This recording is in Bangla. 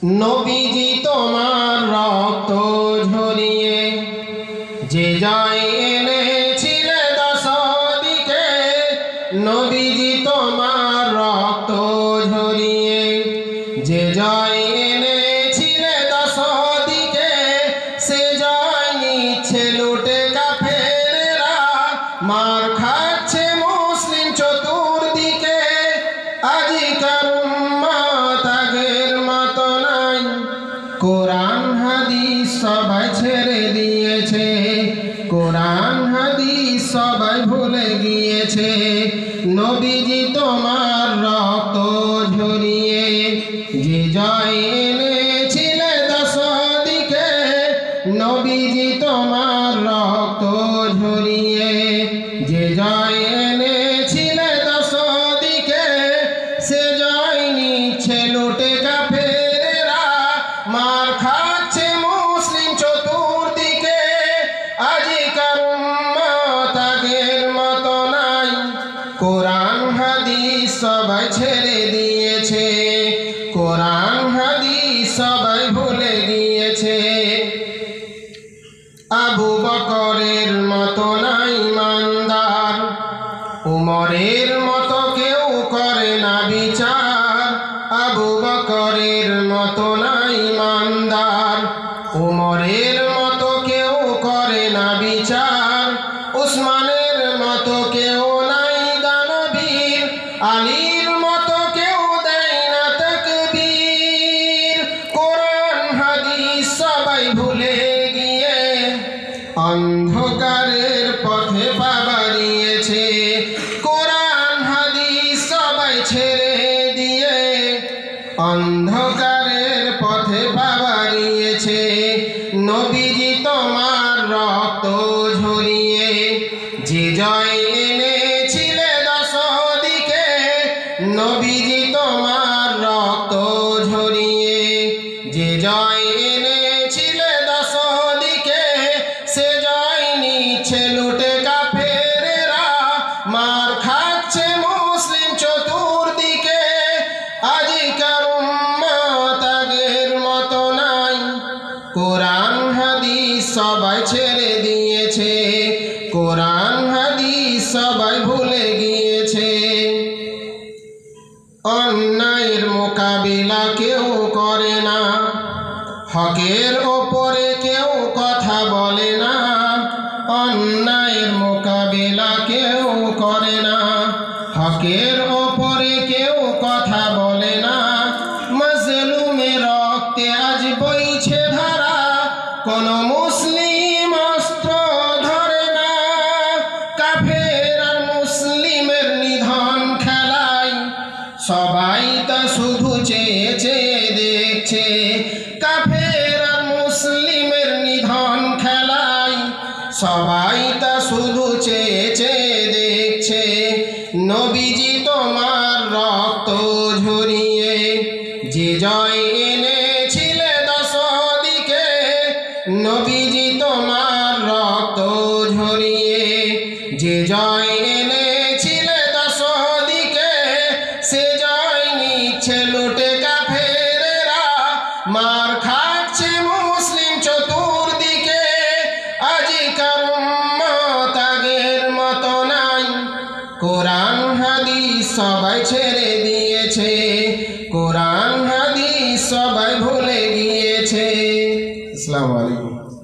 নবীজি তোমার রক্ত ঝরিয়ে যে জয় এনেছিলে দশ দিকে, নবীজি তোমার রক্ত ঝরিয়ে যে জয় এনেছিলে দশ দিকে, সে জয় নিচ্ছে লুটে কাফেরেরা, মার খাচ্ছে মুসলিম চতুর্দিকে। আজিকার উম্মত আগের মতো নাই, কোরআন হাদিস সবাই ছেড়ে দিয়েছে, কোরআন হাদিস সবাই ভুলে গিয়েছে। নবীজি তোমার রক্ত ঝরিয়ে যে জয় এনেছিলে দশ দিকে, নবীজি তোমার রক্ত ঝরিয়ে যে জয় এনেছিলে দশ দিকে, সে জয় নিচ্ছে লুটে কাফেরেরা, মার খাচ্ছে মুসলিম চতুর্দিকে। আজিকার উম্মত আগের মতো নাই, কোরআন হাদিস সবাই ছেড়ে দিয়েছে, কোরআন হাদিস সবাই ভুলে গিয়েছে। আবু বকরের মতো নাই ইমানদার, উমরের মতো কেউ করে না বিচার। আবু বকরের মতো নাই ইমানদার, উমরের মতো কেউ করে না বিচার। উসমানের মতো কেউ নাই দানবীর, আলীর মতো কেউ দেয় না তাকবীর। কোরআন হাদিস সবাই ভুলে গিয়ে অন্ধকারের পথে পা বাড়িয়েছে, কোরআন হাদিস সবাই ছেড়ে দিয়ে অন্ধকারের পথে পা বাড়িয়েছে। নবীজি তোমার রক্ত ঝরিয়ে যে জয় এনেছিলে দশ দিকে, নবীজি তোমার রক্ত ঝরিয়ে যে জয় এনেছিলে দশ দিকে, সে জয় নিচ্ছে লুটে কাফেরেরা, মার খাচ্ছে মুসলিম চতুর্দিকে। আজিকার উম্মত আগের মতো নাই, কোরআন হাদিস সবাই ছেড়ে দিয়েছে, কোরআন হাদিস সবাই ভুলে গিয়েছে। অন্যায়ের মোকাবিলা কেউ করে না, হকের ওপরে কেউ কথা বলে না। অন্যায়ের মোকাবিলা কেউ করে না, হকের ওপরে কেউ কথা বলে না। মাজলুমের রক্তে আজ বইছে ধারা, কোন মুসলিম অস্ত্র ধরে না। কাফের আর মুসলিমের নিধন খেলায় সবাই তা শুধু চেয়ে চেয়ে দেখছে। কাফের আর মুসলিমের নিধন খেলায় সবাই তা শুধু চেয়ে চেয়ে দেখছে। নবীজি তোমার রক্ত ঝরিয়ে যে জয় এনেছিলে দশ দিকে, নবীজি তোমার রক্ত ঝরিয়ে যে জয় এনেছিলে দশ দিকে, সে জয় নিচ্ছে লুটে কাফেরেরা, মার খাচ্ছে মুসলিম চতুর্দিকে। আজিকার উম্মত আগের মতো নাই, কোরআন হাদিস সবাই ছেড়ে দিয়েছে, কোরআন হাদিস সবাই ভুলে গিয়েছে। আসসালামু আলাইকুম।